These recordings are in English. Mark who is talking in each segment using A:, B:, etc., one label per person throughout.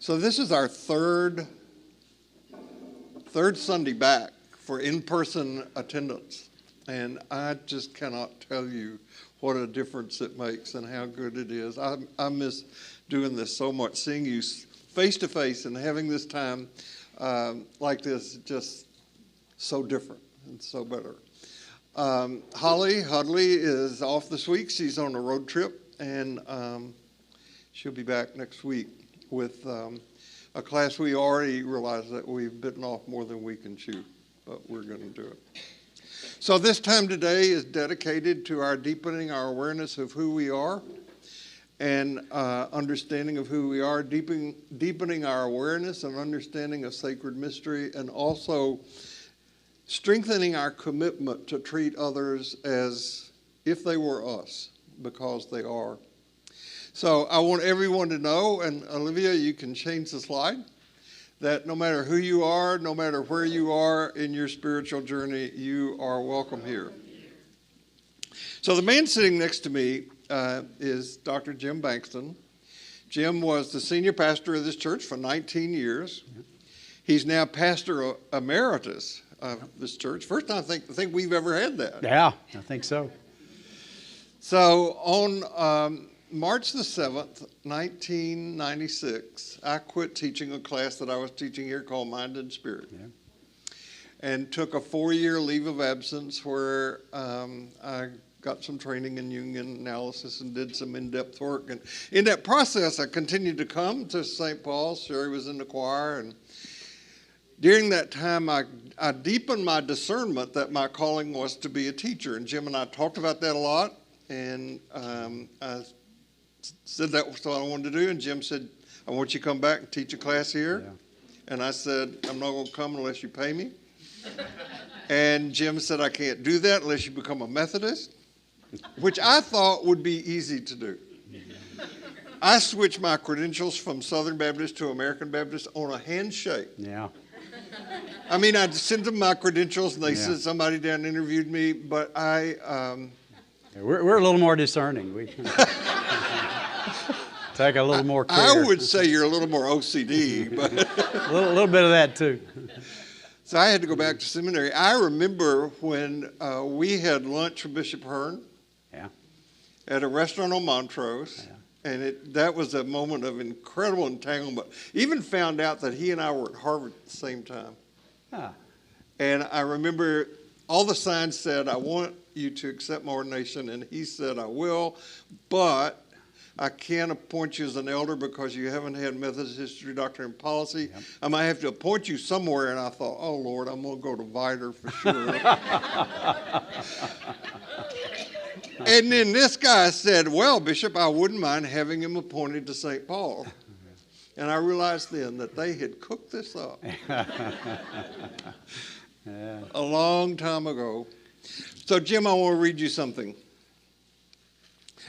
A: So this is our third Sunday back for in-person attendance. And I just cannot tell you what a difference it makes and how good it is. I miss doing this so much, seeing you face to face and having this time like this, just so different and so better. Holly Hudley is off this week. She's on a road trip, and she'll be back next week with a class we already realize that we've bitten off more than we can chew, but we're going to do it. So this time today is dedicated to our deepening our awareness of who we are and understanding of who we are, deepening our awareness and understanding of sacred mystery, and also strengthening our commitment to treat others as if they were us, because they are. So I want everyone to know, and Olivia, you can change the slide, that no matter who you are, no matter where you are in your spiritual journey, you are welcome here. So the man sitting next to me is Dr. Jim Bankston. Jim was the senior pastor of this church for 19 years. He's now pastor emeritus of this church. First time I think we've ever had that.
B: Yeah, I think so.
A: So on March the 7th, 1996, I quit teaching a class that I was teaching here called Mind and Spirit, and took a 4-year leave of absence where I got some training in Jungian analysis and did some in-depth work. And in that process, I continued to come to St. Paul's. Sherry was in the choir, and during that time, I deepened my discernment that my calling was to be a teacher. And Jim and I talked about that a lot, and I said that was what I wanted to do, and Jim said, I want you to come back and teach a class here. Yeah. And I said, I'm not going to come unless you pay me. And Jim said, I can't do that unless you become a Methodist, which I thought would be easy to do. I switched my credentials from Southern Baptist to American Baptist on a handshake.
B: Yeah.
A: I mean, I sent them my credentials, and they said somebody down interviewed me, but
B: we're a little more discerning. We take a little more care.
A: I would say you're a little more OCD, but
B: a little bit of that too.
A: So I had to go back to seminary. I remember when we had lunch with Bishop Hearn at a restaurant on Montrose, and that was a moment of incredible entanglement. Even found out that he and I were at Harvard at the same time. And I remember all the signs said, I want you to accept my ordination, and he said, I will, but I can't appoint you as an elder because you haven't had Methodist history, doctrine, and policy. Yep. I might have to appoint you somewhere. And I thought, oh, Lord, I'm going to go to Vider for sure. And then this guy said, well, Bishop, I wouldn't mind having him appointed to St. Paul. And I realized then that they had cooked this up a long time ago. So, Jim, I want to read you something.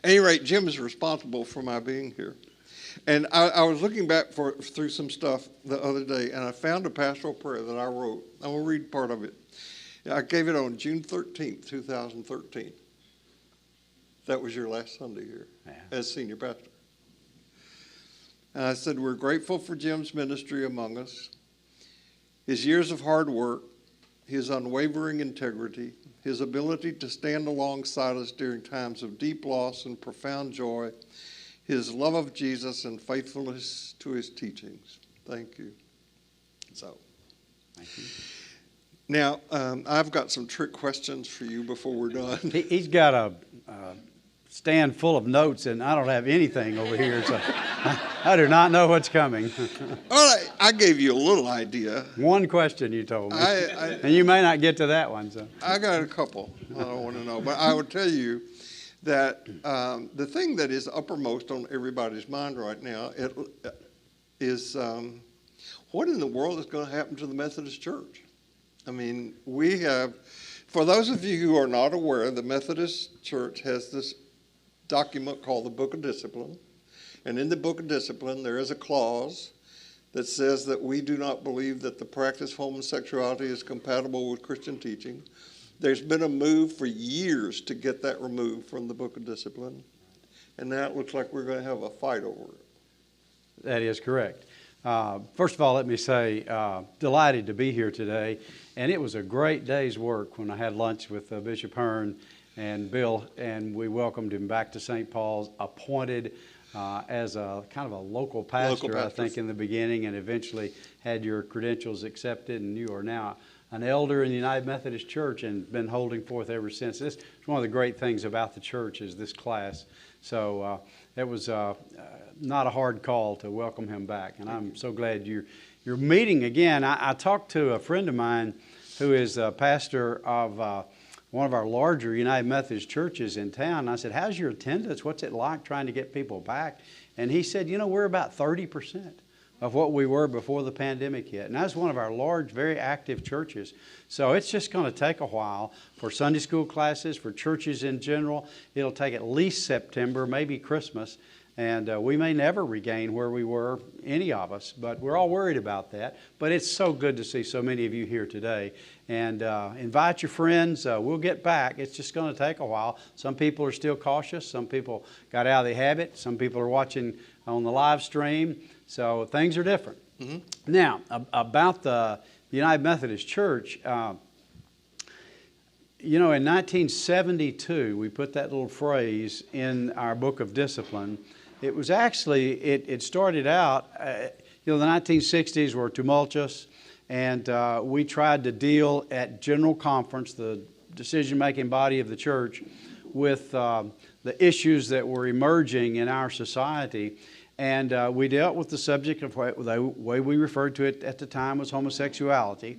A: At any rate, Jim is responsible for my being here. And I was looking back through some stuff the other day, and I found a pastoral prayer that I wrote. I will read part of it. I gave it on June 13th, 2013. That was your last Sunday here as senior pastor. And I said, we're grateful for Jim's ministry among us, his years of hard work, his unwavering integrity, his ability to stand alongside us during times of deep loss and profound joy, his love of Jesus and faithfulness to his teachings. Thank you. So,
B: thank you.
A: Now, I've got some trick questions for you before we're done.
B: He's got a stand full of notes, and I don't have anything over here, so I do not know what's coming.
A: Well, I gave you a little idea.
B: One question you told me, and you may not get to that one. So
A: I got a couple I don't want to know, but I would tell you that the thing that is uppermost on everybody's mind right now is what in the world is going to happen to the Methodist Church? I mean, we have, for those of you who are not aware, the Methodist Church has this document called the Book of Discipline. And in the Book of Discipline, there is a clause that says that we do not believe that the practice of homosexuality is compatible with Christian teaching. There's been a move for years to get that removed from the Book of Discipline. And now it looks like we're going to have a fight over it.
B: That is correct. First of all, let me say, delighted to be here today. And it was a great day's work when I had lunch with Bishop Hearn and Bill, and we welcomed him back to St. Paul's, appointed as a kind of a local pastor, I think, in the beginning, and eventually had your credentials accepted, and you are now an elder in the United Methodist Church and been holding forth ever since. This is one of the great things about the church is this class. So it was not a hard call to welcome him back, and I'm so glad you're meeting again. I talked to a friend of mine who is a pastor of one of our larger United Methodist churches in town. I said, how's your attendance? What's it like trying to get people back? And he said, we're about 30% of what we were before the pandemic hit. And that's one of our large, very active churches. So it's just going to take a while for Sunday school classes, for churches in general. It'll take at least September, maybe Christmas. And we may never regain where we were, any of us, but we're all worried about that. But it's so good to see so many of you here today. And invite your friends. We'll get back. It's just going to take a while. Some people are still cautious. Some people got out of the habit. Some people are watching on the live stream. So things are different. Mm-hmm. Now, about the United Methodist Church, in 1972, we put that little phrase in our book of discipline. It was actually, it started out, the 1960s were tumultuous, and we tried to deal at General Conference, the decision-making body of the church, with the issues that were emerging in our society. And we dealt with the subject of the way we referred to it at the time was homosexuality,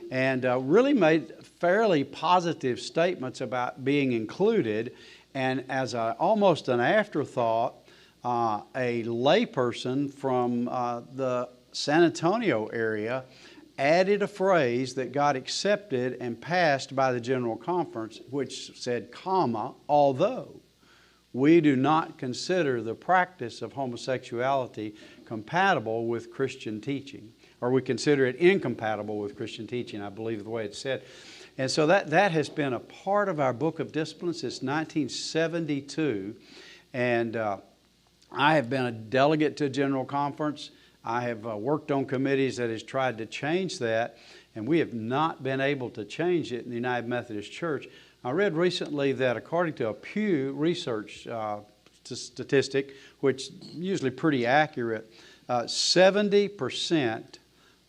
B: and really made fairly positive statements about being included. And as almost an afterthought, a layperson from the San Antonio area added a phrase that got accepted and passed by the General Conference, which said, comma, although we do not consider the practice of homosexuality compatible with Christian teaching, or we consider it incompatible with Christian teaching, I believe the way it's said. And so that has been a part of our book of discipline since 1972. And I have been a delegate to a General Conference. I have worked on committees that has tried to change that, and we have not been able to change it in the United Methodist Church. I read recently that according to a Pew Research statistic, which is usually pretty accurate, 70%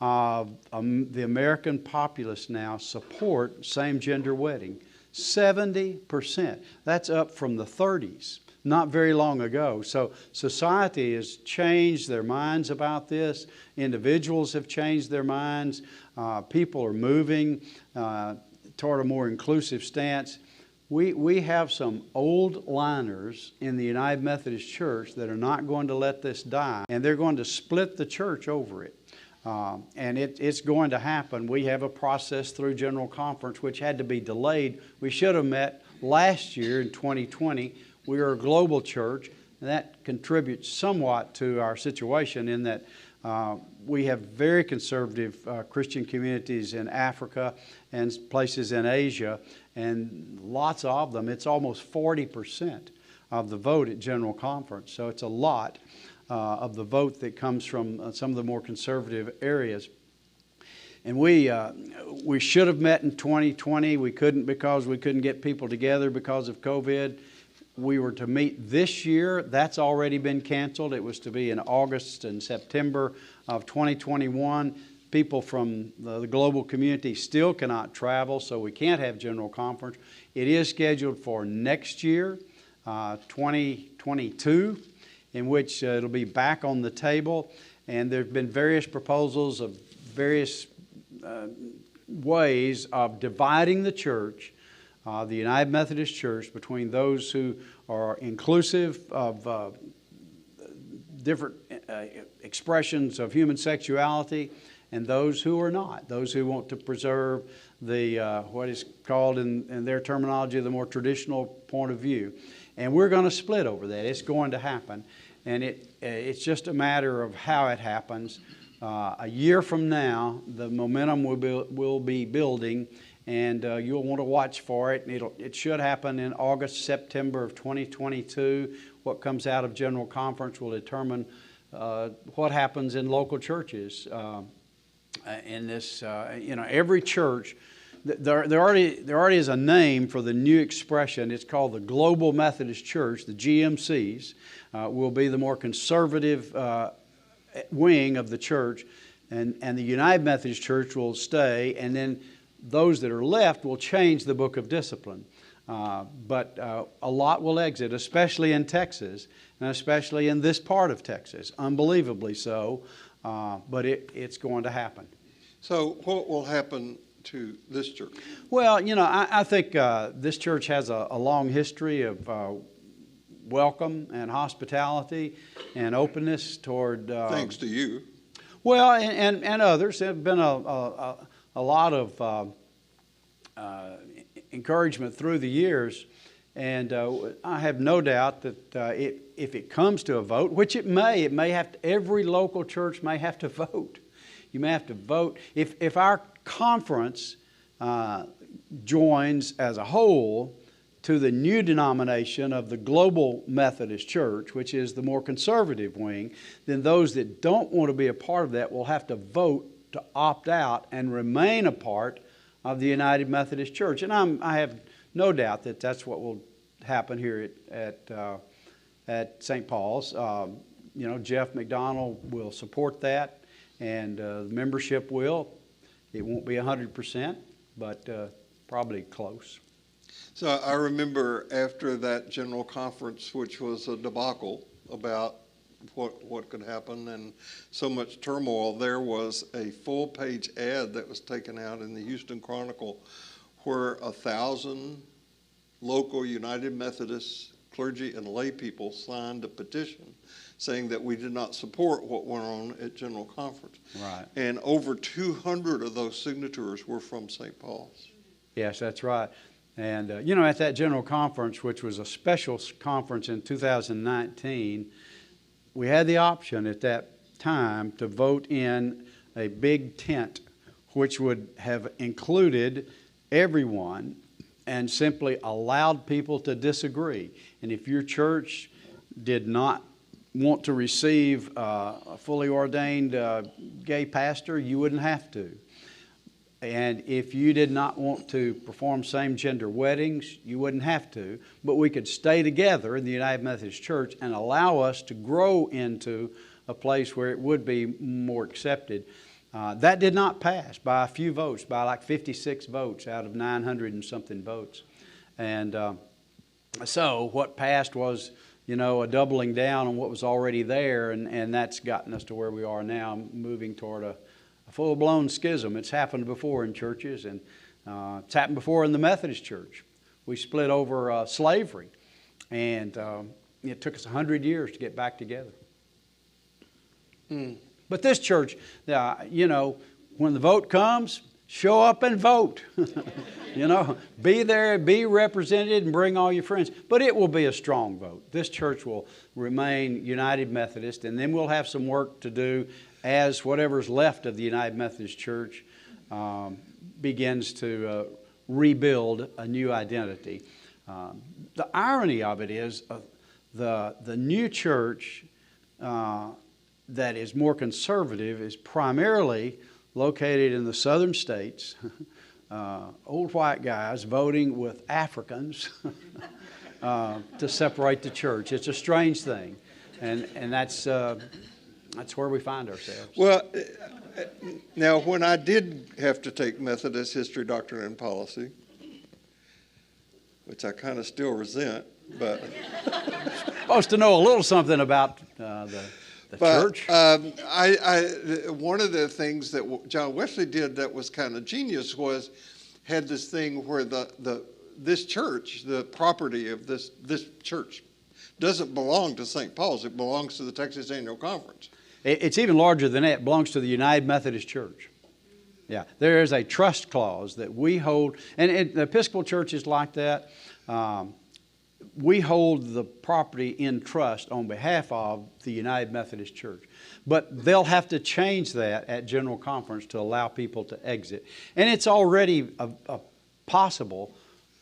B: of the American populace now support same-gender wedding. 70%. That's up from the 30s. Not very long ago. So society has changed their minds about this. Individuals have changed their minds. People are moving toward a more inclusive stance. We have some old liners in the United Methodist Church that are not going to let this die, and they're going to split the church over it. And it's going to happen. We have a process through General Conference which had to be delayed. We should have met last year in 2020. We are a global church, and that contributes somewhat to our situation in that we have very conservative Christian communities in Africa and places in Asia, and lots of them. It's almost 40% of the vote at General Conference, so it's a lot of the vote that comes from some of the more conservative areas. And we should have met in 2020. We couldn't because we couldn't get people together because of COVID. We were to meet this year. That's already been canceled. It was to be in August and September of 2021. People from the global community still cannot travel, so we can't have General Conference. It is scheduled for next year, 2022, in which it'll be back on the table. And there have been various proposals of various ways of dividing the church, the United Methodist Church, between those who are inclusive of different expressions of human sexuality and those who are not, those who want to preserve the what is called in their terminology the more traditional point of view. And we're going to split over that. It's going to happen. And it's just a matter of how it happens. A year from now, the momentum will be building, and you'll want to watch for it. It should happen in August, September of 2022. What comes out of General Conference will determine what happens in local churches. In this, every church, there already is a name for the new expression. It's called the Global Methodist Church. The GMCs will be the more conservative wing of the church, and the United Methodist Church will stay, and then those that are left will change the book of discipline. But a lot will exit, especially in Texas, and especially in this part of Texas, unbelievably so, but it's going to happen.
A: So what will happen to this church?
B: Well, I think this church has a long history of welcome and hospitality and openness toward...
A: Thanks to you.
B: Well, and others. There have been a lot of encouragement through the years, and I have no doubt that if it comes to a vote, which it may have to, every local church may have to vote. You may have to vote. If our conference joins as a whole to the new denomination of the Global Methodist Church, which is the more conservative wing, then those that don't want to be a part of that will have to vote to opt out and remain a part of the United Methodist Church. And I have no doubt that that's what will happen here at St. Paul's. Jeff McDonald will support that, and the membership will. It won't be 100%, but probably close.
A: So I remember after that general conference, which was a debacle about what could happen and so much turmoil, there was a full-page ad that was taken out in the Houston Chronicle where 1,000 local United Methodist clergy and lay people signed a petition saying that we did not support what went on at General Conference.
B: Right.
A: And over 200 of those signatures were from St. Paul's.
B: Yes, that's right. And, at that General Conference, which was a special conference in 2019, we had the option at that time to vote in a big tent, which would have included everyone and simply allowed people to disagree. And if your church did not want to receive a fully ordained gay pastor, you wouldn't have to. And if you did not want to perform same-gender weddings, you wouldn't have to. But we could stay together in the United Methodist Church and allow us to grow into a place where it would be more accepted. That did not pass by a few votes, by like 56 votes out of 900 and something votes. And so what passed was, a doubling down on what was already there, and that's gotten us to where we are now, moving toward a full-blown schism. It's happened before in churches, and it's happened before in the Methodist Church. We split over slavery, and it took us 100 years to get back together. But this church, when the vote comes, show up and vote. Be there, be represented, and bring all your friends. But it will be a strong vote. This church will remain United Methodist, and then we'll have some work to do as whatever's left of the United Methodist Church begins to rebuild a new identity. The irony of it is the new church that is more conservative is primarily located in the southern states, old white guys voting with Africans to separate the church. It's a strange thing, and that's where we find ourselves.
A: Well, now when I did have to take Methodist history, doctrine, and policy, which I kind of still resent, but
B: supposed to know a little something about the church.
A: One of the things that John Wesley did that was kind of genius was had this thing where this church, the property of this church, doesn't belong to St. Paul's. It belongs to the Texas Annual Conference.
B: It's even larger than that. It belongs to the United Methodist Church. Yeah, there is a trust clause that we hold, and the Episcopal Church is like that. We hold the property in trust on behalf of the United Methodist Church. But they'll have to change that at General Conference to allow people to exit. And it's already a possible,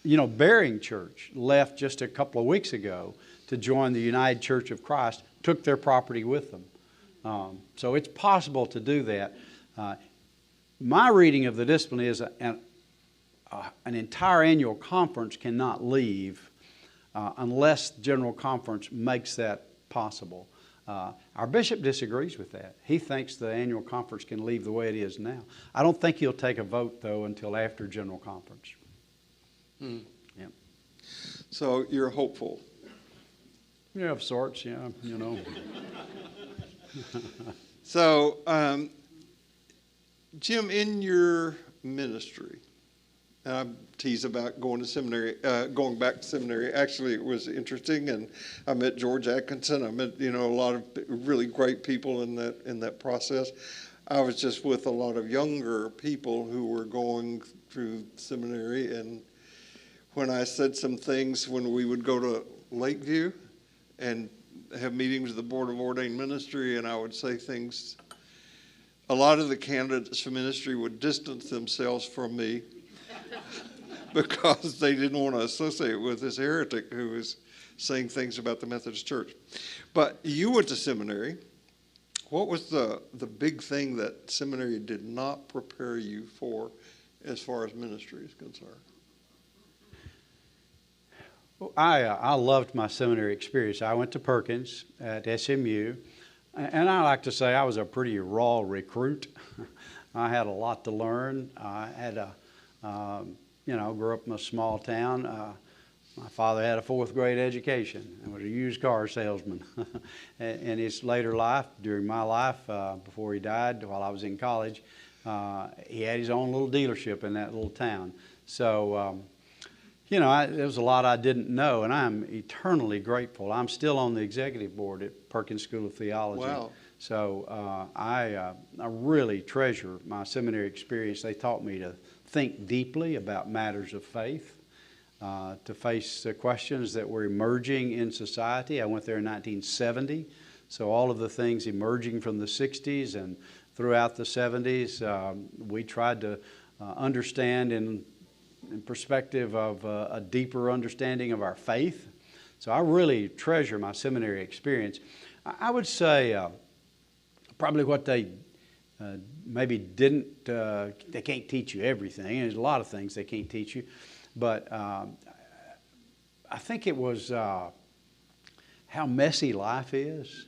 B: Bearing Church left just a couple of weeks ago to join the United Church of Christ, took their property with them. So it's possible to do that. My reading of the discipline is an entire annual conference cannot leave unless the General Conference makes that possible. Our bishop disagrees with that. He thinks the annual conference can leave the way it is now. I don't think he'll take a vote, though, until after General Conference. Yeah.
A: So you're hopeful?
B: Yeah, of sorts, yeah, you know.
A: So, Jim, in your ministry, and I tease about going to seminary, going back to seminary. Actually, it was interesting, and I met George Atkinson. I met, a lot of really great people in that process. I was just with a lot of younger people who were going through seminary, and when I said some things when we would go to Lakeview and have meetings with the Board of Ordained Ministry, and I would say things, a lot of the candidates for ministry would distance themselves from me because they didn't want to associate with this heretic who was saying things about the Methodist Church. But you went to seminary. What was the big thing that seminary did not prepare you for as far as ministry is concerned?
B: Well, I loved my seminary experience. I went to Perkins at SMU, and I like to say I was a pretty raw recruit. I had a lot to learn. I had grew up in a small town. My father had a fourth grade education and was a used car salesman. In his later life, during my life, before he died, while I was in college, he had his own little dealership in that little town. So, there was a lot I didn't know, and I'm eternally grateful. I'm still on the executive board at Perkins School of Theology.
A: Wow.
B: So I really treasure my seminary experience. They taught me to think deeply about matters of faith, to face the questions that were emerging in society. I went there in 1970, so all of the things emerging from the 60s and throughout the 70s, we tried to understand in perspective of a deeper understanding of our faith. So I really treasure my seminary experience. I would say probably what they maybe didn't, they can't teach you everything. There's a lot of things they can't teach you. But I think it was how messy life is,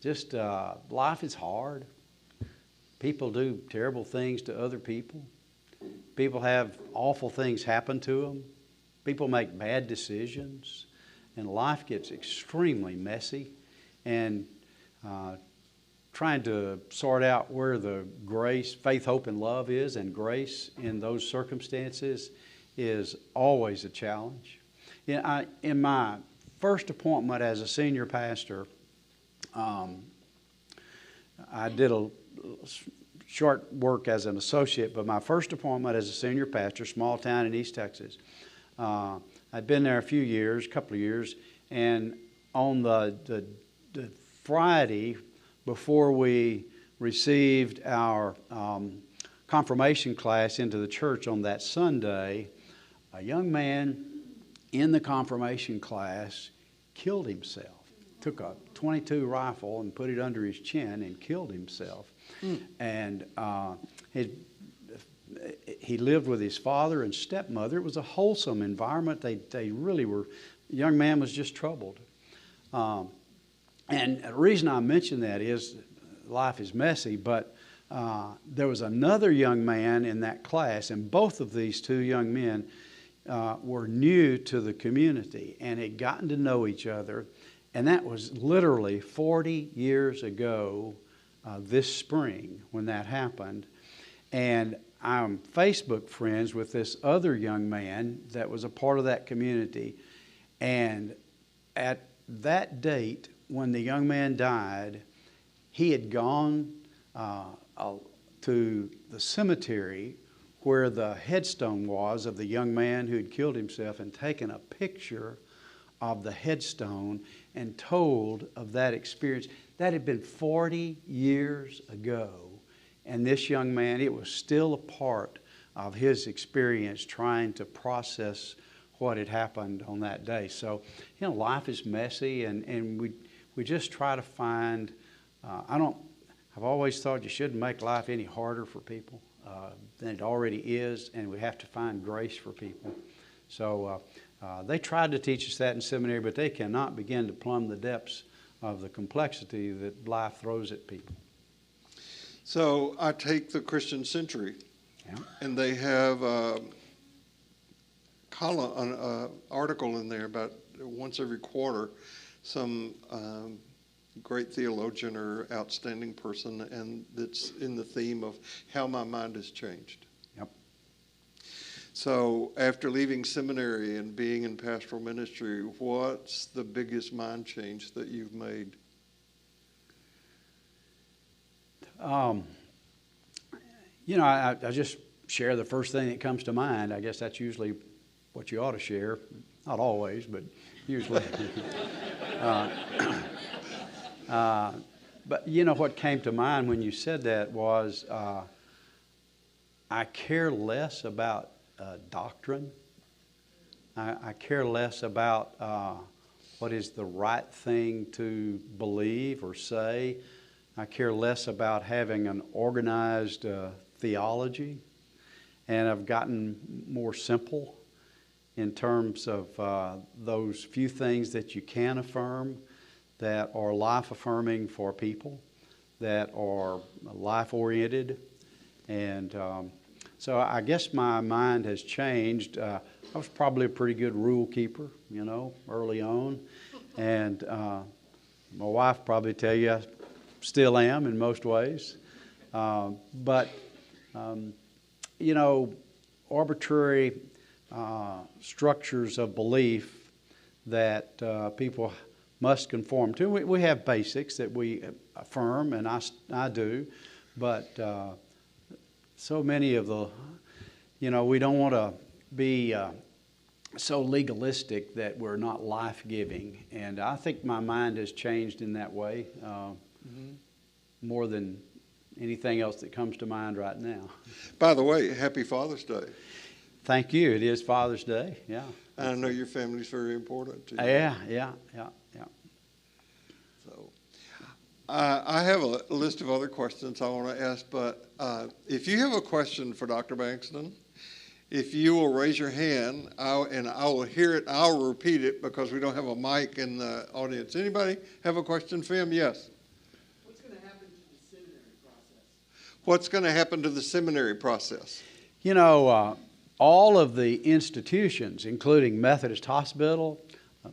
B: Just life is hard. People do terrible things to other people. People have awful things happen to them. People make bad decisions. And life gets extremely messy. And trying to sort out where the grace, faith, hope, and love is, and grace in those circumstances is always a challenge. In my first appointment as a senior pastor, I did a short work as an associate, but my first appointment as a senior pastor, small town in East Texas, I'd been there a couple of years, and on the Friday before we received our confirmation class into the church on that Sunday, a young man in the confirmation class killed himself. Took a .22 rifle and put it under his chin and killed himself. And he lived with his father and stepmother. It was a wholesome environment. They really were. The young man was just troubled. And the reason I mention that is life is messy, but there was another young man in that class, and both of these two young men were new to the community and had gotten to know each other. And that was literally 40 years ago this spring when that happened. And I'm Facebook friends with this other young man that was a part of that community. And at that date, when the young man died, he had gone to the cemetery where the headstone was of the young man who had killed himself and taken a picture of the headstone and told of that experience. That had been 40 years ago. And this young man, it was still a part of his experience trying to process what had happened on that day. So, life is messy, and we just try to find, I've always thought you shouldn't make life any harder for people than it already is, and we have to find grace for people. So they tried to teach us that in seminary, but they cannot begin to plumb the depths of the complexity that life throws at people.
A: So I take the Christian Century,
B: Yeah.
A: and they have an article in there about once every quarter, some great theologian or outstanding person, and it's in the theme of how my mind has changed.
B: Yep.
A: So after leaving seminary and being in pastoral ministry, what's the biggest mind change that you've made?
B: You know, I just share the first thing that comes to mind. I guess that's usually what you ought to share. Not always, but usually. But you know what came to mind when you said that was I care less about doctrine. I care less about what is the right thing to believe or say. I care less about having an organized theology. And I've gotten more simple in terms of those few things that you can affirm that are life-affirming for people, that are life-oriented. And so I guess my mind has changed. I was probably a pretty good rule keeper, you know, early on. And my wife probably tell you I still am in most ways. But you know, arbitrary structures of belief that people must conform to. We have basics that we affirm, and I do, but so many of the, you know, we don't want to be so legalistic that we're not life-giving. And I think my mind has changed in that way more than anything else that comes to mind right now.
A: By the way, happy Father's Day.
B: Thank you. It is Father's Day. Yeah.
A: I know your family's very important to you.
B: Yeah.
A: So, I have a list of other questions I want to ask, but if you have a question for Dr. Bankston, if you will raise your hand, I will hear it. I'll repeat it because we don't have a mic in the audience. Anybody have a question for him? Yes.
C: What's going to happen to the seminary process?
A: What's going to happen to the seminary process?
B: You know, all of the institutions, including Methodist Hospital,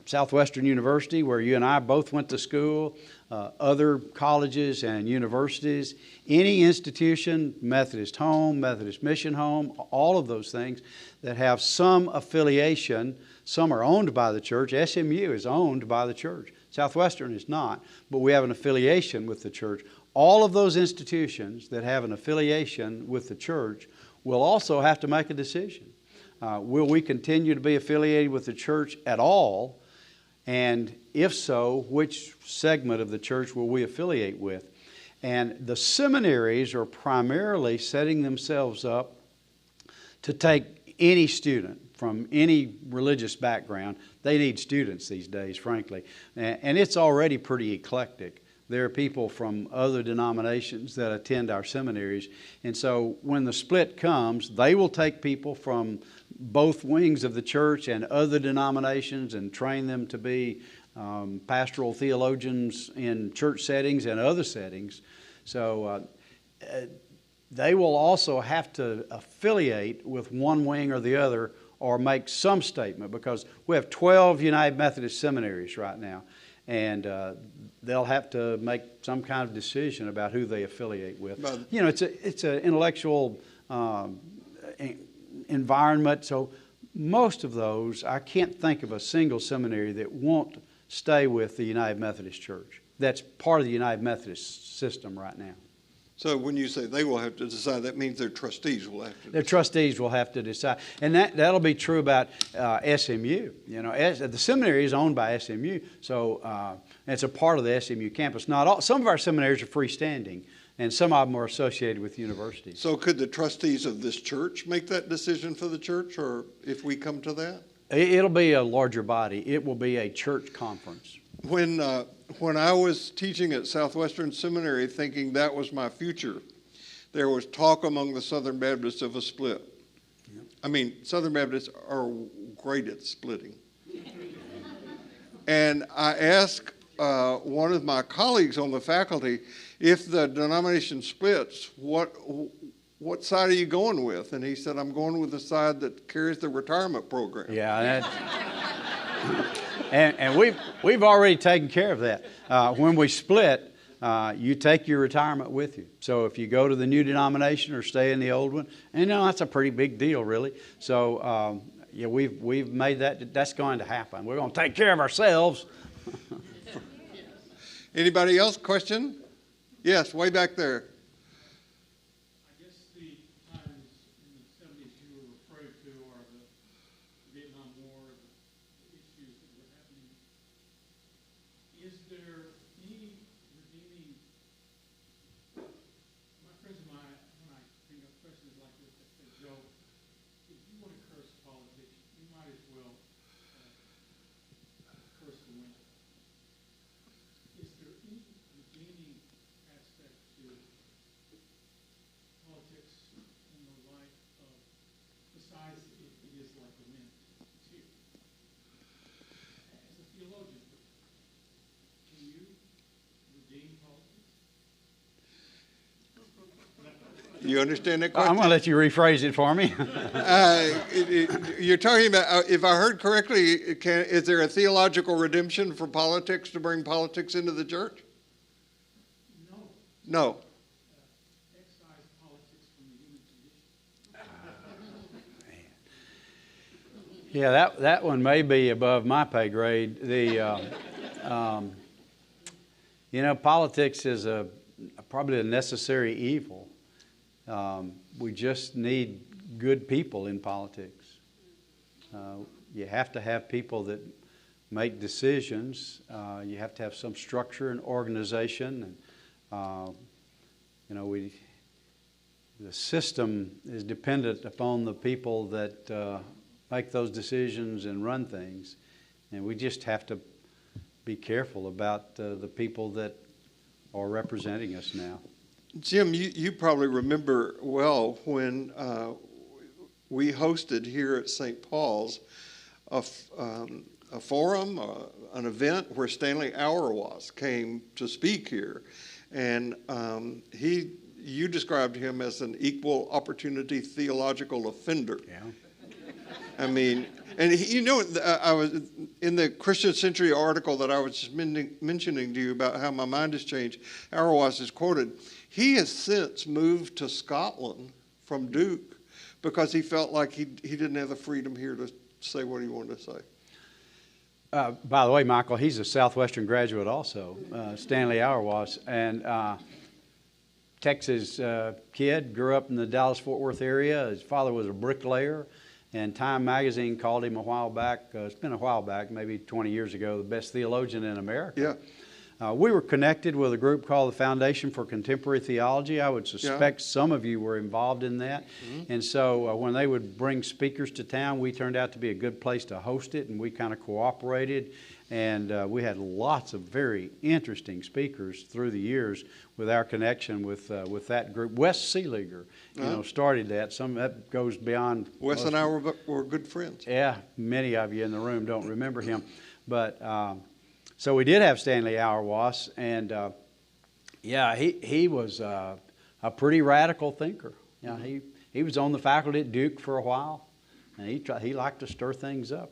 B: Southwestern University, where you and I both went to school, other colleges and universities, any institution, Methodist Home, Methodist Mission Home, all of those things that have some affiliation. Some are owned by the church. SMU is owned by the church. Southwestern is not, but we have an affiliation with the church. All of those institutions that have an affiliation with the church will also have to make a decision. Will we continue to be affiliated with the church at all? And if so, which segment of the church will we affiliate with? And the seminaries are primarily setting themselves up to take any student from any religious background. They need students these days, frankly. And it's already pretty eclectic. There are people from other denominations that attend our seminaries. And so when the split comes, they will take people from both wings of the church and other denominations and train them to be pastoral theologians in church settings and other settings. So they will also have to affiliate with one wing or the other or make some statement, because we have 12 United Methodist seminaries right now. And they'll have to make some kind of decision about who they affiliate with. You know, it's an intellectual environment. So most of those, I can't think of a single seminary that won't stay with the United Methodist Church. That's part of the United Methodist system right now.
A: So when you say they will have to decide, that means their trustees will have to decide.
B: Their trustees will have to decide. And that'll be true about SMU. You know, the seminary is owned by SMU, so it's a part of the SMU campus. Not all. Some of our seminaries are freestanding, and some of them are associated with universities.
A: So could the trustees of this church make that decision for the church, or if we come to that?
B: It'll be a larger body. It will be a church conference.
A: When when I was teaching at Southwestern Seminary, thinking that was my future, there was talk among the Southern Baptists of a split.
B: Yep.
A: I mean, Southern Baptists are great at splitting. And I asked one of my colleagues on the faculty, if the denomination splits, what side are you going with? And he said, I'm going with the side that carries the retirement program.
B: Yeah, and we've already taken care of that. When we split, you take your retirement with you. So if you go to the new denomination or stay in the old one, and that's a pretty big deal, really. So yeah, we've made that's going to happen. We're going to take care of ourselves.
A: Anybody else? Question? Yes, way back there.
C: I guess the times in the 70s you were referring to are the Vietnam War, the issues that were happening. Is there any redeeming? My friends and I, when I bring up questions like this, I say, Joe, if you want to curse politics, you might as well curse the winter. Is there any redeeming aspect to politics in the light of, besides it is like the wind, too? As a theologian, can you redeem politics?
A: You understand that
B: I'm
A: question?
B: going to let you rephrase it for me.
A: You're talking about, if I heard correctly, is there a theological redemption for politics to bring politics into the church?
C: No.
A: No.
C: Excise politics from the human condition.
B: Yeah, that one may be above my pay grade. Politics is probably a necessary evil. We just need good people in politics. You have to have people that make decisions. You have to have some structure and organization. And, the system is dependent upon the people that make those decisions and run things. And we just have to be careful about the people that are representing us now.
A: Jim, you probably remember well when we hosted here at St. Paul's a forum, an event where Stanley Auerwas came to speak here. And you described him as an equal opportunity theological offender.
B: Yeah.
A: I mean, and I was in the Christian Century article that I was just mentioning to you about how my mind has changed. Auerwas is quoted. He has since moved to Scotland from Duke because he felt like he didn't have the freedom here to say what he wanted to say.
B: By the way, Michael, he's a Southwestern graduate also, Stanley Auerwas, and Texas kid, grew up in the Dallas-Fort Worth area. His father was a bricklayer, and Time magazine called him a while back, it's been a while back, maybe 20 years ago, the best theologian in America.
A: Yeah.
B: We were connected with a group called the Foundation for Contemporary Theology. I would suspect some of you were involved in that. Mm-hmm. And so when they would bring speakers to town, we turned out to be a good place to host it, and we kind of cooperated. And we had lots of very interesting speakers through the years with our connection with that group. Wes Seeliger, started that. Some of that goes beyond.
A: Wes and I were good friends.
B: Yeah, many of you in the room don't remember him. But so we did have Stanley Auerwas, and he was a pretty radical thinker. He was on the faculty at Duke for a while, and he liked to stir things up.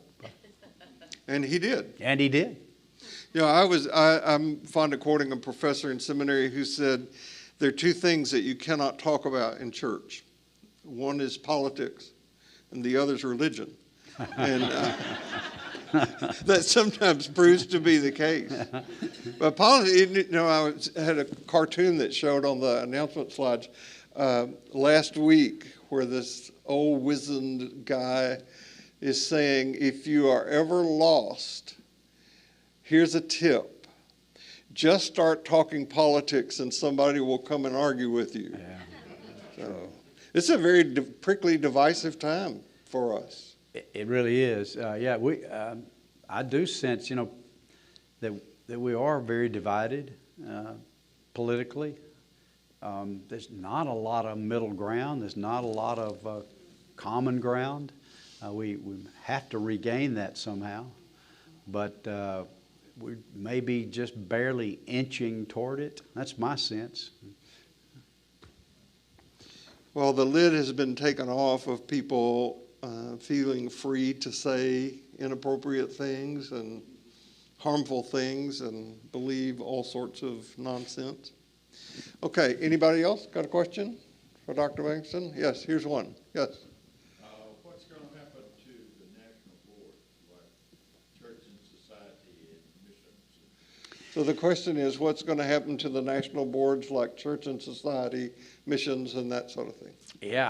A: And he did.
B: And he did.
A: I'm fond of quoting a professor in seminary who said, there are two things that you cannot talk about in church. One is politics, and the other is religion. And that sometimes proves to be the case. But politics, I had a cartoon that showed on the announcement slides last week where this old wizened guy is saying, if you are ever lost, here's a tip. Just start talking politics and somebody will come and argue with you. Yeah. So it's a very prickly, divisive time for us. It
B: really is. I do sense, that that we are very divided politically. There's not a lot of middle ground. There's not a lot of common ground. We have to regain that somehow, but we may be just barely inching toward it. That's my sense.
A: Well, the lid has been taken off of people feeling free to say inappropriate things and harmful things and believe all sorts of nonsense. Okay, anybody else got a question for Dr. Bankston? Yes, here's one. Yes.
D: What's going to happen to the national board, like church and society and missions?
A: So the question is, what's going to happen to the national boards like church and society, missions, and that sort of thing?
B: Yeah,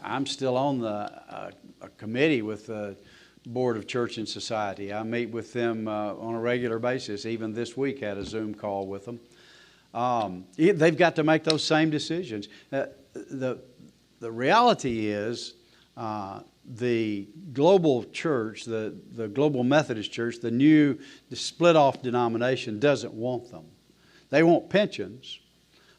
B: I'm still on a committee with the Board of Church and Society. I meet with them on a regular basis. Even this week had a Zoom call with them. They've got to make those same decisions. The reality is the global church, the global Methodist church, the split off denomination doesn't want them. They want pensions,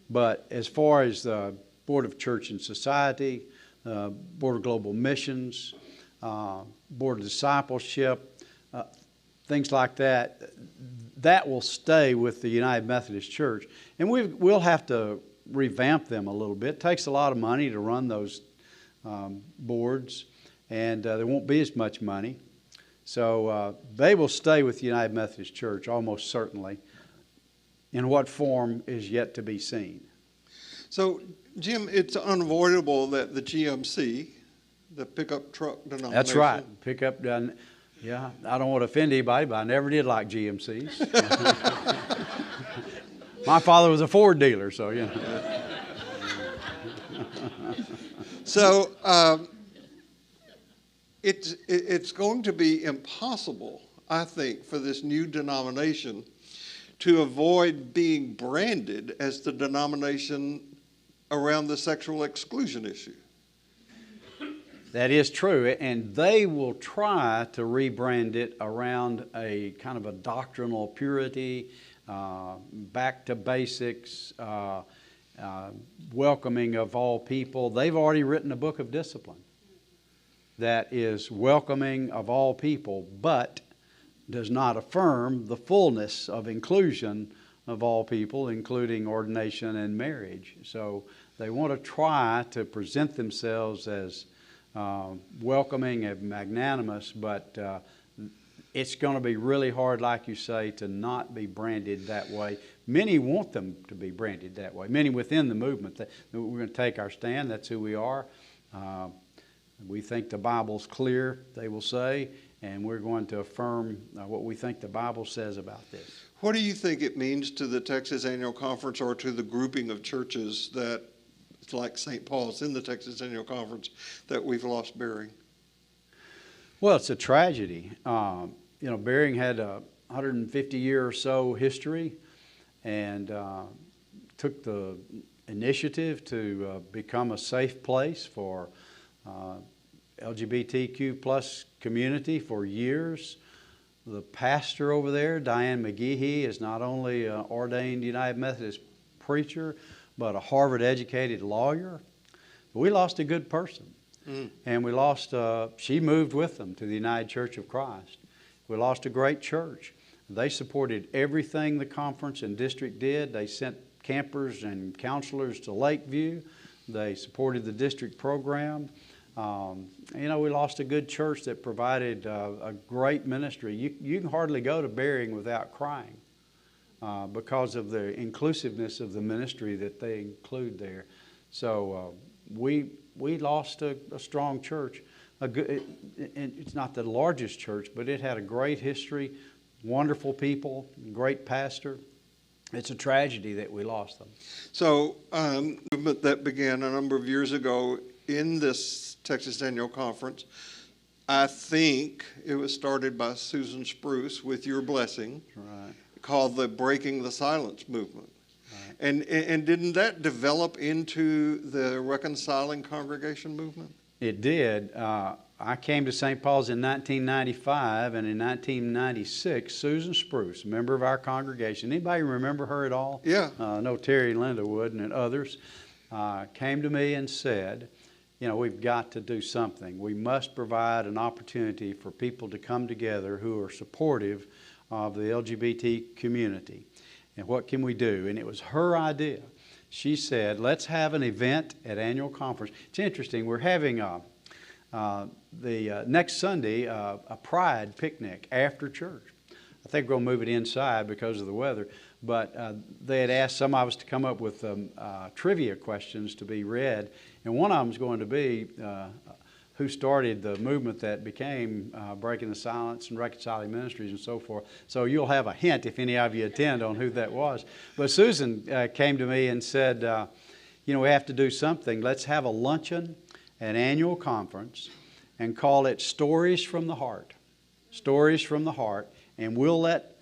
B: but as far as the Board of Church and Society, Board of Global Missions, Board of Discipleship, things like that, that will stay with the United Methodist Church. And we'll have to revamp them a little bit. It takes a lot of money to run those boards, and there won't be as much money. So they will stay with the United Methodist Church, almost certainly. In what form is yet to be seen.
A: So, Jim, it's unavoidable that the GMC, the pickup truck denomination.
B: That's right. Pickup done. Yeah, I don't want to offend anybody, but I never did like GMCs. My father was a Ford dealer, so you know.
A: So it's going to be impossible, I think, for this new denomination to avoid being branded as the denomination around the sexual exclusion issue.
B: That is true, and they will try to rebrand it around a kind of a doctrinal purity, back to basics, welcoming of all people. They've already written a book of discipline that is welcoming of all people, but does not affirm the fullness of inclusion of all people, including ordination and marriage. So they want to try to present themselves as welcoming and magnanimous, but it's going to be really hard, like you say, to not be branded that way. Many want them to be branded that way. Many within the movement. We're going to take our stand. That's who we are. We think the Bible's clear, they will say, and we're going to affirm what we think the Bible says about this.
A: What do you think it means to the Texas Annual Conference or to the grouping of churches that, it's like St. Paul's in the Texas Annual Conference, that we've lost Bearing?
B: Well, it's a tragedy. Bearing had a 150-year or so history and took the initiative to become a safe place for LGBTQ plus community for years. The pastor over there, Diane McGehee, is not only an ordained United Methodist preacher, but a Harvard-educated lawyer. We lost a good person. And we lost, she moved with them to the United Church of Christ. We lost a great church. They supported everything the conference and district did. They sent campers and counselors to Lakeview. They supported the district program. We lost a good church that provided a great ministry. You can hardly go to Bearing without crying because of the inclusiveness of the ministry that they include there. So we lost a strong church. It's not the largest church, but it had a great history, wonderful people, great pastor. It's a tragedy that we lost them. So
A: movement that began a number of years ago in this Texas Annual Conference, I think it was started by Susan Spruce with your blessing,
B: right,
A: called the Breaking the Silence movement. Right. And didn't that develop into the Reconciling Congregation movement?
B: It did. I came to St. Paul's in 1995, and in 1996, Susan Spruce, a member of our congregation, anybody remember her at all?
A: Yeah.
B: I know Terry and Linda would, and others, came to me and said, you know, we've got to do something. We must provide an opportunity for people to come together who are supportive of the LGBT community. And what can we do? And it was her idea. She said, let's have an event at annual conference. It's interesting, we're having next Sunday a pride picnic after church. I think we're going to move it inside because of the weather. But they had asked some of us to come up with trivia questions to be read. And one of them is going to be who started the movement that became Breaking the Silence and Reconciling Ministries and so forth. So you'll have a hint if any of you attend on who that was. But Susan came to me and said, you know, we have to do something. Let's have a luncheon, an annual conference, and call it Stories from the Heart. Stories from the Heart. And we'll let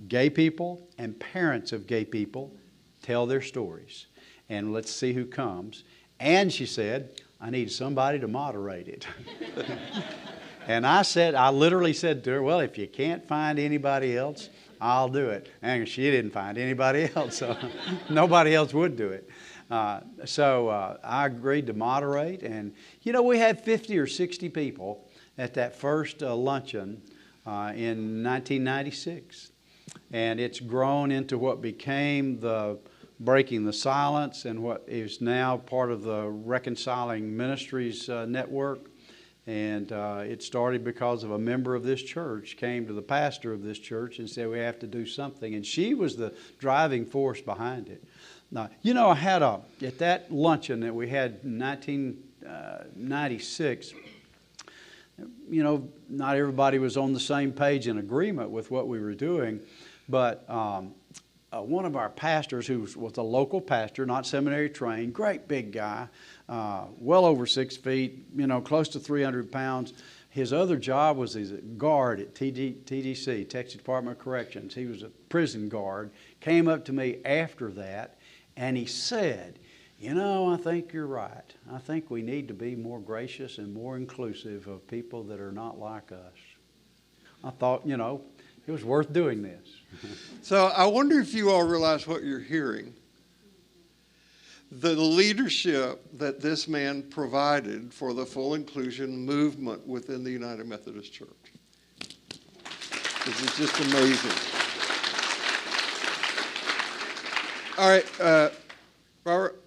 B: gay people and parents of gay people tell their stories. And let's see who comes. And she said, I need somebody to moderate it. And I literally said to her, well, if you can't find anybody else, I'll do it. And she didn't find anybody else, so nobody else would do it. So I agreed to moderate. And, you know, we had 50 or 60 people at that first luncheon in 1996. And it's grown into what became the Breaking the Silence and what is now part of the Reconciling Ministries network. And it started because of a member of this church came to the pastor of this church and said, we have to do something. And she was the driving force behind it. Now, you know, I had at that luncheon that we had in 1996, you know, not everybody was on the same page in agreement with what we were doing, but one of our pastors, who was a local pastor, not seminary trained, great big guy, well over 6 feet, you know, close to 300 pounds. His other job was as a guard at TDC, Texas Department of Corrections. He was a prison guard. Came up to me after that, and he said, you know, I think you're right. I think we need to be more gracious and more inclusive of people that are not like us. I thought, you know, it was worth doing this.
A: So I wonder if you all realize what you're hearing. The leadership that this man provided for the full inclusion movement within the United Methodist Church. This is just amazing. All right, Robert.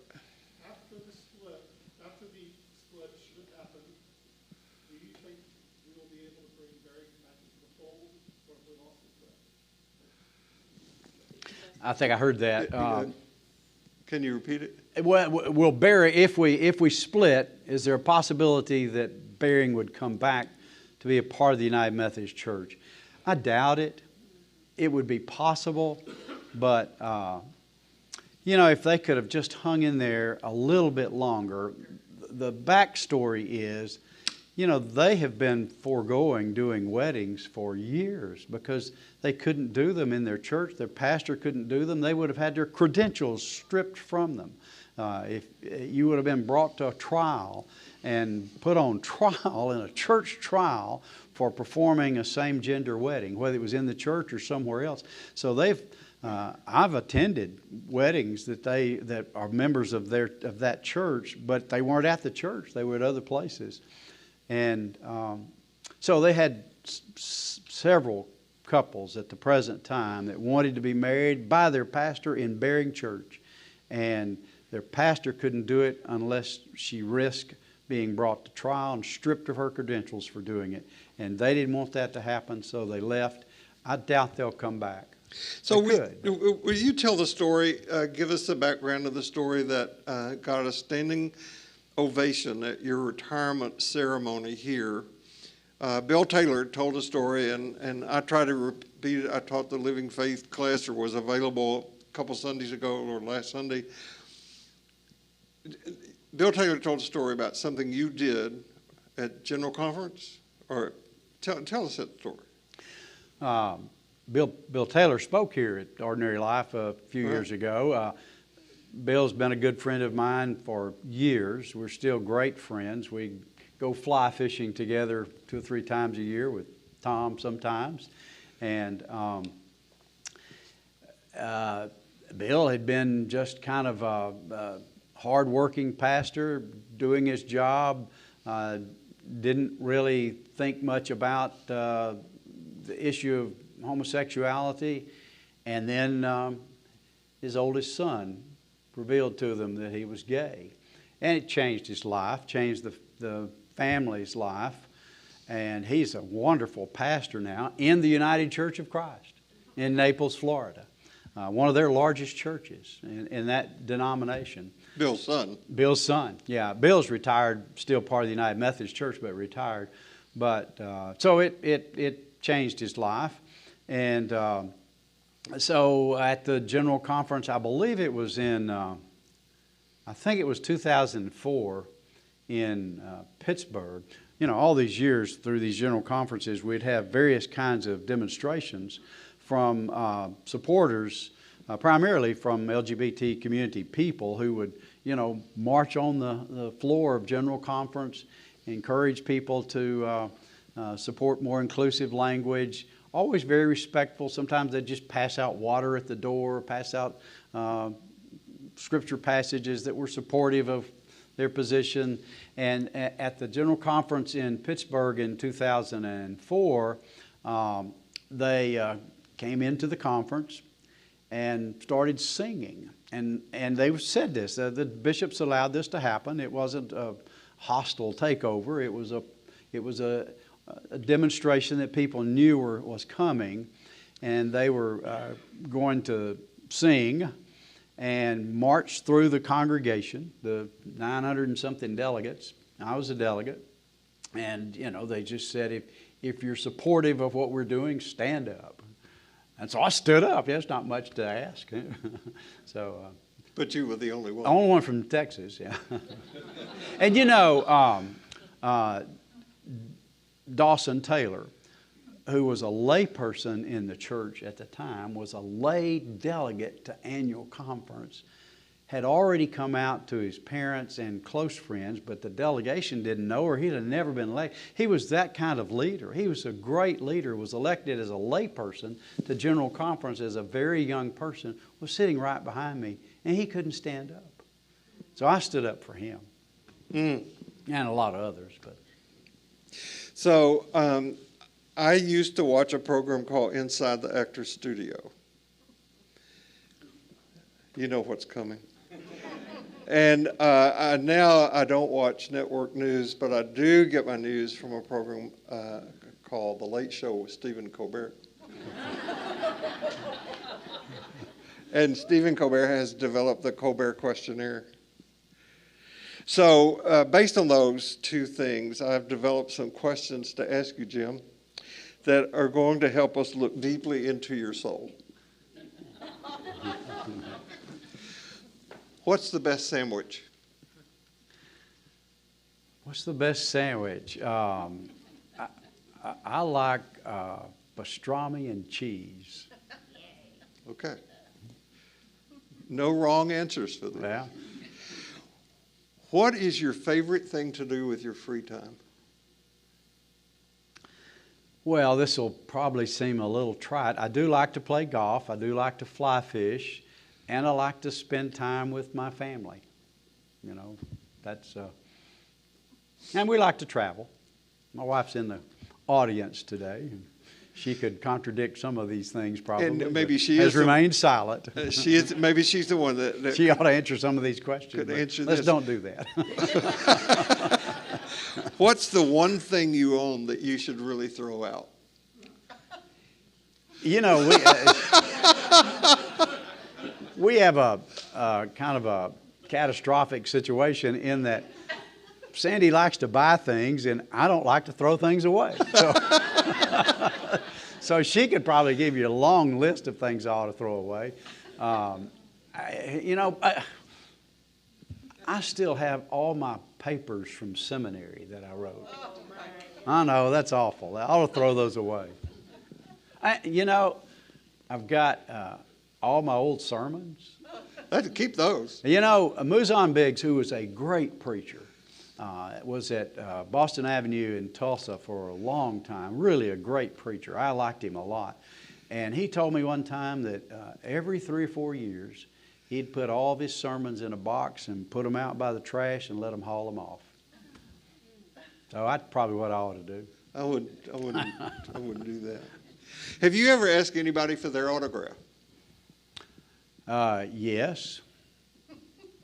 C: After the split should happen, do you think we will be able to bring Barry back into the fold, or have we lost the thread?
B: I think I heard that.
A: Can you repeat it?
B: Well, Barry, if we split, is there a possibility that Baring would come back to be a part of the United Methodist Church? I doubt it. It would be possible, but you know, if they could have just hung in there a little bit longer. The backstory is, you know, they have been foregoing doing weddings for years because they couldn't do them in their church. Their pastor couldn't do them. They would have had their credentials stripped from them. If you would have been brought to a trial and put on trial in a church trial for performing a same-gender wedding, whether it was in the church or somewhere else. So I've attended weddings that are members of that church, but they weren't at the church. They were at other places. And so they had several couples at the present time that wanted to be married by their pastor in Baring Church. And their pastor couldn't do it unless she risked being brought to trial and stripped of her credentials for doing it. And they didn't want that to happen, so they left. I doubt they'll come back.
A: So will you tell the story, give us the background of the story that got a standing ovation at your retirement ceremony here. Bill Taylor told a story, and I try to repeat it. I taught the Living Faith class, or was available a couple Sundays ago or last Sunday. Bill Taylor told a story about something you did at General Conference, or tell us that story.
B: Bill Taylor spoke here at Ordinary Life a few years ago. Bill's been a good friend of mine for years. We're still great friends. We go fly fishing together 2 or 3 times a year with Tom sometimes. And Bill had been just kind of a hard-working pastor, doing his job, didn't really think much about the issue of homosexuality. And then his oldest son revealed to them that he was gay. And it changed his life, changed the family's life. And he's a wonderful pastor now in the United Church of Christ in Naples, Florida. One of their largest churches in that denomination.
A: Bill's son.
B: Bill's son, yeah. Bill's retired, still part of the United Methodist Church, but retired. But so it changed his life. And so at the General Conference, I believe it was in, I think it was 2004 in Pittsburgh. You know, all these years through these General Conferences, we'd have various kinds of demonstrations from supporters, primarily from LGBT community people who would, you know, march on the floor of General Conference, encourage people to support more inclusive language, always very respectful. Sometimes they'd just pass out water at the door, pass out scripture passages that were supportive of their position. And at the General Conference in Pittsburgh in 2004, they came into the conference and started singing. And they said this, the bishops allowed this to happen. It wasn't a hostile takeover. It was a demonstration that people knew was coming, and they were going to sing and march through the congregation, the 900 and something delegates. I was a delegate. And, you know, they just said, if you're supportive of what we're doing, stand up. And so I stood up. There's not much to ask. So,
A: But you were the only one.
B: Only one from Texas, yeah. And you know, Dawson Taylor, who was a layperson in the church at the time, was a lay delegate to annual conference, had already come out to his parents and close friends, but the delegation didn't know her. He'd have never been elected. He was that kind of leader. He was a great leader, was elected as a layperson to General Conference as a very young person, was sitting right behind me, and he couldn't stand up. So I stood up for him, and a lot of others. But
A: So I used to watch a program called Inside the Actor's Studio. You know what's coming. And now I don't watch network news, but I do get my news from a program called The Late Show with Stephen Colbert. And Stephen Colbert has developed the Colbert Questionnaire. So based on those two things, I've developed some questions to ask you, Jim, that are going to help us look deeply into your soul. What's the best sandwich?
B: what's the best sandwich? I like pastrami and cheese.
A: Okay. No wrong answers for this.
B: Yeah.
A: What is your favorite thing to do with your free time?
B: Well, this will probably seem a little trite. I do like to play golf. I do like to fly fish. And I like to spend time with my family. You know, that's... and we like to travel. My wife's in the audience today. She could contradict some of these things probably.
A: And maybe she
B: has remained silent.
A: Maybe she's the one that
B: she ought to answer some of these questions.
A: Could answer
B: let's
A: this.
B: don't do that.
A: What's the one thing you own that you should really throw out?
B: You know, we have a kind of a catastrophic situation in that Sandy likes to buy things and I don't like to throw things away. So she could probably give you a long list of things I ought to throw away. I still have all my papers from seminary that I wrote. I know, that's awful. I ought to throw those away. I've got all my old sermons.
A: I have to keep those.
B: You know, Muzan Biggs, who was a great preacher, was at Boston Avenue in Tulsa for a long time. Really a great preacher. I liked him a lot. And he told me one time that every 3 or 4 years, he'd put all of his sermons in a box and put them out by the trash and let them haul them off. So that's probably what I ought to do.
A: I wouldn't do that. Have you ever asked anybody for their autograph?
B: Yes.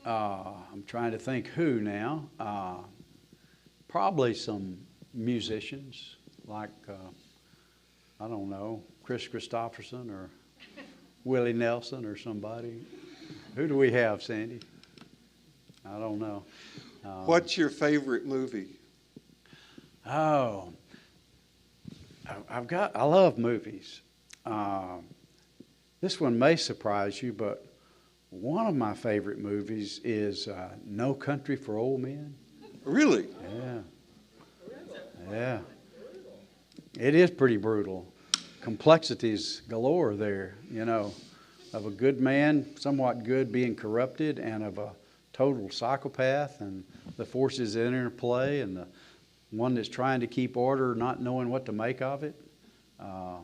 B: I'm trying to think who now. Probably some musicians like, I don't know, Chris Christopherson or Willie Nelson or somebody. Who do we have, Sandy? I don't know.
A: What's your favorite movie?
B: Oh, I love movies. This one may surprise you, but one of my favorite movies is No Country for Old Men.
A: Really?
B: Yeah. Yeah. It is pretty brutal. Complexities galore there, you know, of a good man, somewhat good, being corrupted, and of a total psychopath, and the forces that interplay, and the one that's trying to keep order, not knowing what to make of it. Yeah,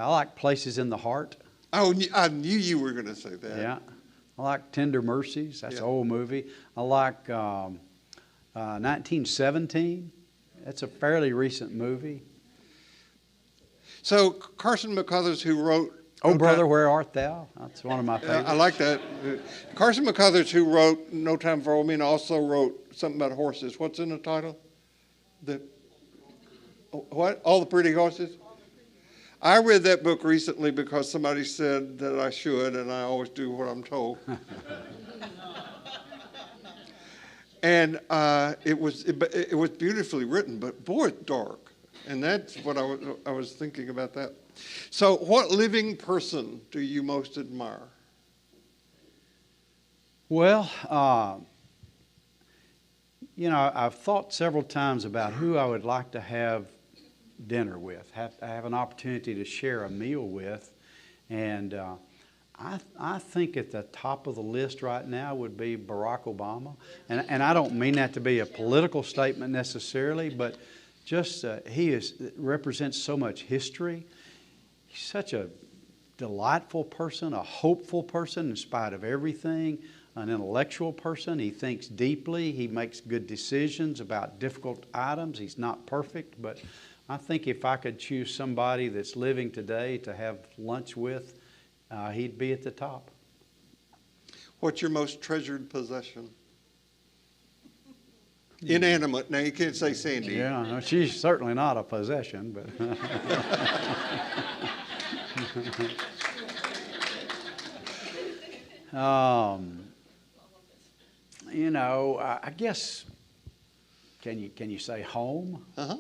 B: I like Places in the Heart.
A: Oh, I knew you were going to say that.
B: Yeah. I like Tender Mercies. That's an old movie. I like 1917. That's a fairly recent movie.
A: So Carson McCullers, who wrote
B: Oh, Brother, Where Art Thou? That's one of my favorites.
A: I like that. Carson McCullers, who wrote No Time for Old Men, also wrote something about horses. What's in the title? What? All the Pretty Horses? I read that book recently because somebody said that I should, and I always do what I'm told. And it was beautifully written, but boy, it's dark. And that's what I was thinking about that. So what living person do you most admire?
B: Well, you know, I've thought several times about who I would like to have dinner with, have an opportunity to share a meal with. And I think at the top of the list right now would be Barack Obama. And I don't mean that to be a political statement necessarily, but just he represents so much history. He's such a delightful person, a hopeful person in spite of everything, an intellectual person. He thinks deeply. He makes good decisions about difficult items. He's not perfect, but I think if I could choose somebody that's living today to have lunch with, he'd be at the top.
A: What's your most treasured possession? Inanimate. Now, you can't say Sandy.
B: Yeah, no, she's certainly not a possession, but... you know, I guess, can you say home?
A: Uh-huh.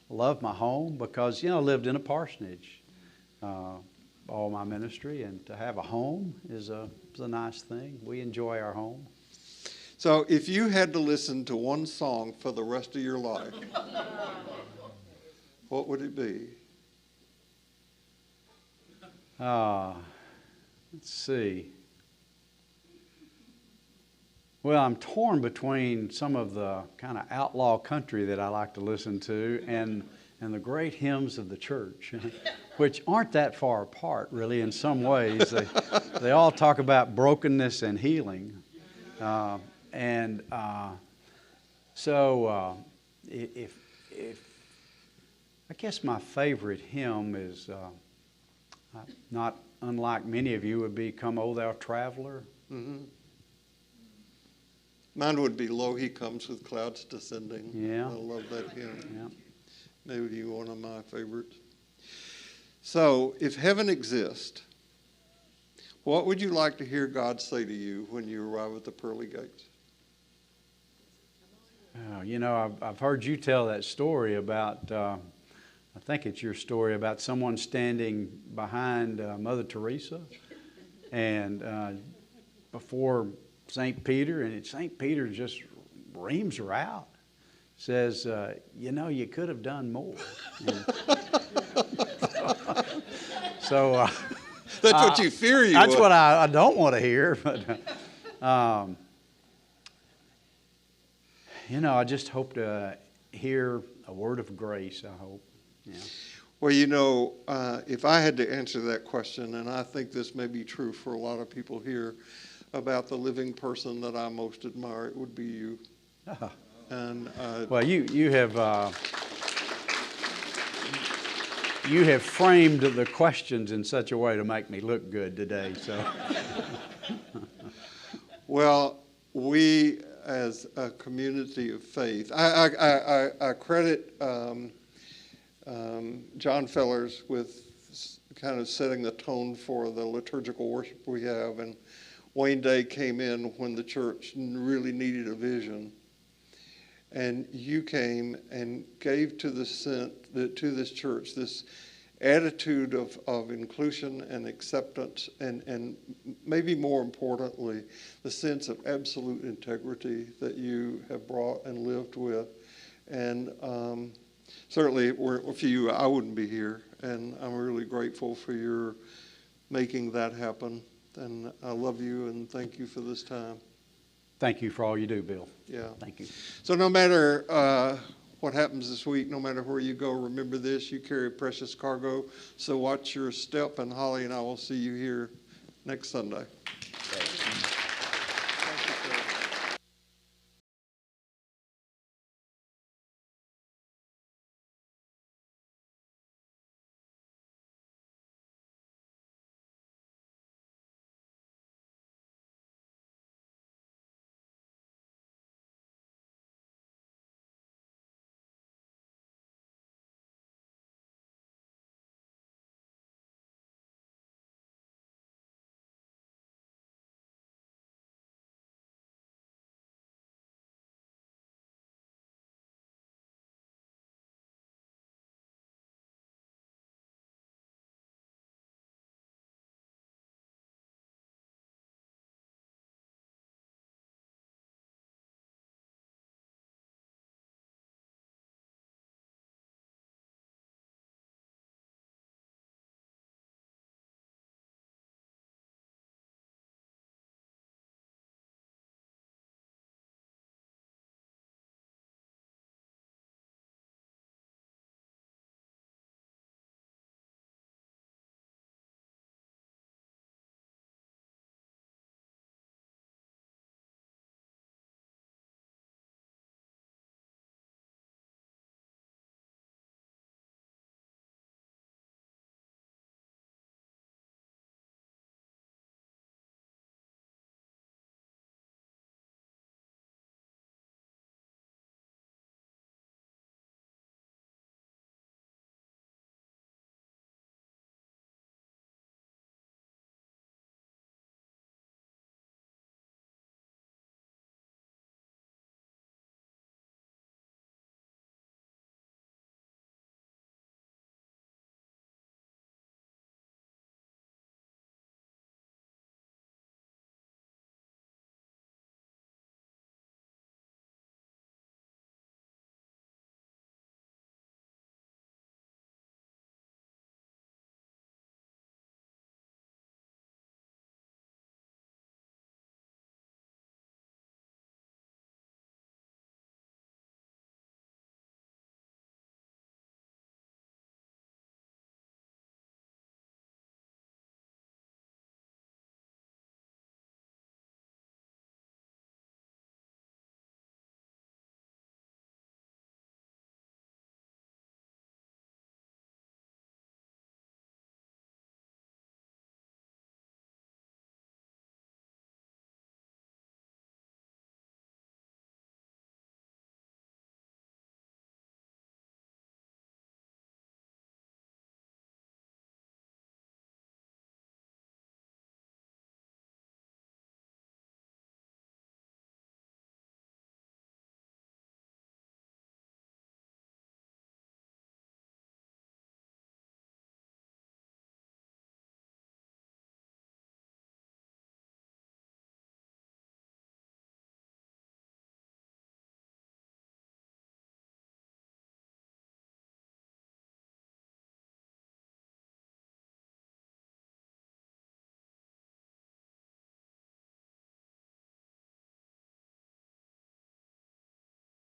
B: Love my home because, you know, I lived in a parsonage all my ministry, and to have a home is a nice thing. We enjoy our home.
A: So if you had to listen to one song for the rest of your life, what would it be?
B: Let's see. Well, I'm torn between some of the kind of outlaw country that I like to listen to and the great hymns of the church, which aren't that far apart, really, in some ways. They all talk about brokenness and healing. So if I guess my favorite hymn is, not unlike many of you, would be Come, O Thou Traveler.
A: Mm-hmm. Mine would be Lo, He Comes with Clouds Descending.
B: Yeah.
A: I love that hymn.
B: Yeah.
A: Maybe one of my favorites. So, if heaven exists, what would you like to hear God say to you when you arrive at the pearly gates?
B: You know, I've heard you tell that story about, I think it's your story about someone standing behind Mother Teresa and before St. Peter, and St. Peter just reams her out. Says, you know, you could have done more. So
A: that's what you fear you
B: That's
A: would.
B: what I don't want to hear. But I just hope to hear a word of grace, I hope. Yeah.
A: Well, if I had to answer that question, and I think this may be true for a lot of people here, about the living person that I most admire, it would be you. And
B: well, you have framed the questions in such a way to make me look good today. So,
A: well, we as a community of faith, I credit John Fellers with kind of setting the tone for the liturgical worship we have, and Wayne Day came in when the church really needed a vision, and you came and gave to this church this attitude of inclusion and acceptance, and maybe more importantly, the sense of absolute integrity that you have brought and lived with. And certainly, for you, I wouldn't be here, and I'm really grateful for your making that happen. And I love you, and thank you for this time.
B: thank you for all you do, Bill.
A: Yeah.
B: Thank you.
A: So no matter what happens this week, no matter where you go, remember this: you carry precious cargo. So watch your step, and Holly and I will see you here next Sunday.